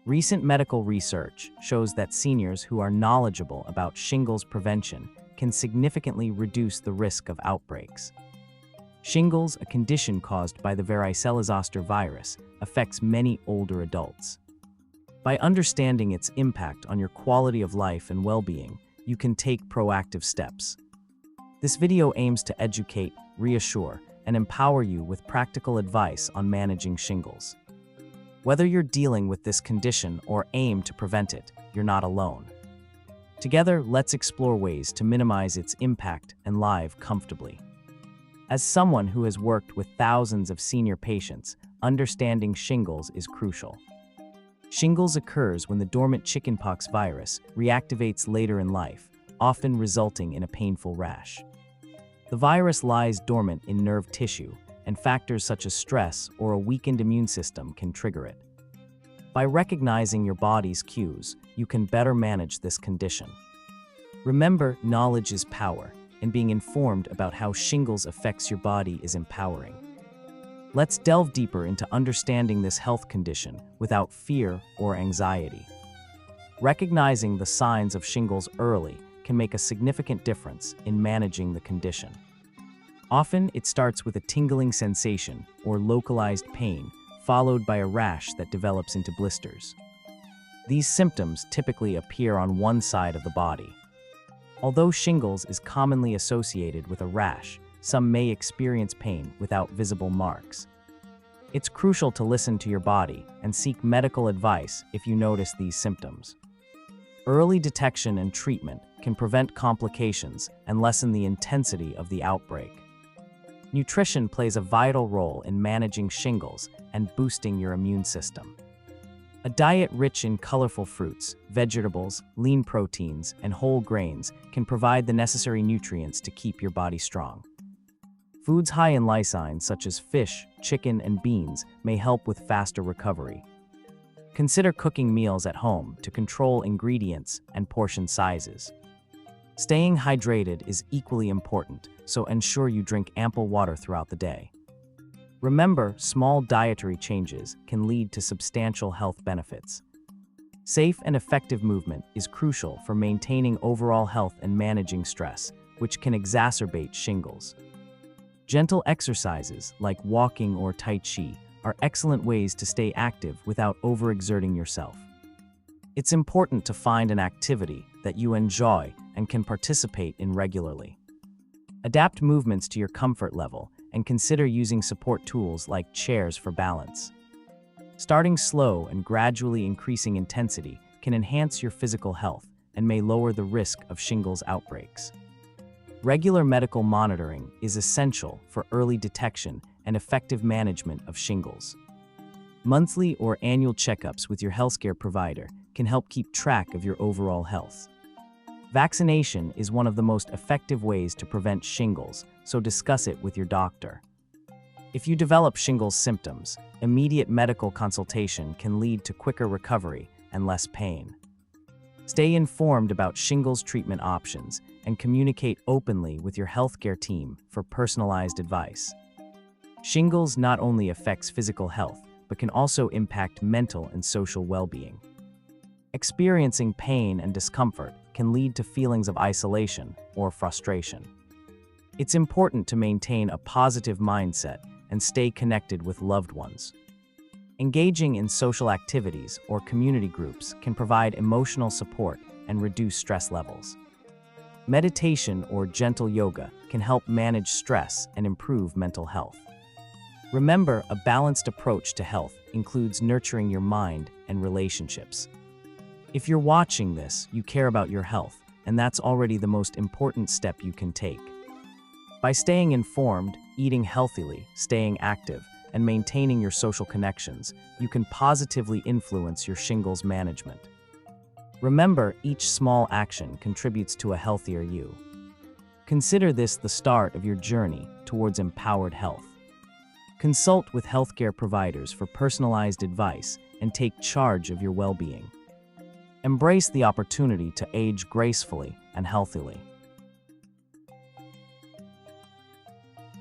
Recent medical research shows that seniors who are knowledgeable about shingles prevention can significantly reduce the risk of outbreaks. Shingles, a condition caused by the varicella-zoster virus, affects many older adults. By understanding its impact on your quality of life and well-being, you can take proactive steps. This video aims to educate, reassure, and empower you with practical advice on managing shingles. Whether you're dealing with this condition or aim to prevent it, you're not alone. Together, let's explore ways to minimize its impact and live comfortably. As someone who has worked with thousands of senior patients, understanding shingles is crucial. Shingles occurs when the dormant chickenpox virus reactivates later in life, often resulting in a painful rash. The virus lies dormant in nerve tissue, and factors such as stress or a weakened immune system can trigger it. By recognizing your body's cues, you can better manage this condition. Remember, knowledge is power, and being informed about how shingles affects your body is empowering. Let's delve deeper into understanding this health condition without fear or anxiety. Recognizing the signs of shingles early can make a significant difference in managing the condition. Often, it starts with a tingling sensation or localized pain, followed by a rash that develops into blisters. These symptoms typically appear on one side of the body. Although shingles is commonly associated with a rash, some may experience pain without visible marks. It's crucial to listen to your body and seek medical advice if you notice these symptoms. Early detection and treatment can prevent complications and lessen the intensity of the outbreak. Nutrition plays a vital role in managing shingles and boosting your immune system. A diet rich in colorful fruits, vegetables, lean proteins, and whole grains can provide the necessary nutrients to keep your body strong. Foods high in lysine, such as fish, chicken, and beans, may help with faster recovery. Consider cooking meals at home to control ingredients and portion sizes. Staying hydrated is equally important, so ensure you drink ample water throughout the day. Remember, small dietary changes can lead to substantial health benefits. Safe and effective movement is crucial for maintaining overall health and managing stress, which can exacerbate shingles. Gentle exercises like walking or Tai Chi are excellent ways to stay active without overexerting yourself. It's important to find an activity that you enjoy and can participate in regularly. Adapt movements to your comfort level and consider using support tools like chairs for balance. Starting slow and gradually increasing intensity can enhance your physical health and may lower the risk of shingles outbreaks. Regular medical monitoring is essential for early detection and effective management of shingles. Monthly or annual checkups with your healthcare provider can help keep track of your overall health. Vaccination is one of the most effective ways to prevent shingles, so discuss it with your doctor. If you develop shingles symptoms, immediate medical consultation can lead to quicker recovery and less pain. Stay informed about shingles treatment options and communicate openly with your healthcare team for personalized advice. Shingles not only affects physical health, but can also impact mental and social well-being. Experiencing pain and discomfort can lead to feelings of isolation or frustration. It's important to maintain a positive mindset and stay connected with loved ones. Engaging in social activities or community groups can provide emotional support and reduce stress levels. Meditation or gentle yoga can help manage stress and improve mental health. Remember, a balanced approach to health includes nurturing your mind and relationships. If you're watching this, you care about your health, and that's already the most important step you can take. By staying informed, eating healthily, staying active, and maintaining your social connections, you can positively influence your shingles management. Remember, each small action contributes to a healthier you. Consider this the start of your journey towards empowered health. Consult with healthcare providers for personalized advice and take charge of your well-being. Embrace the opportunity to age gracefully and healthily.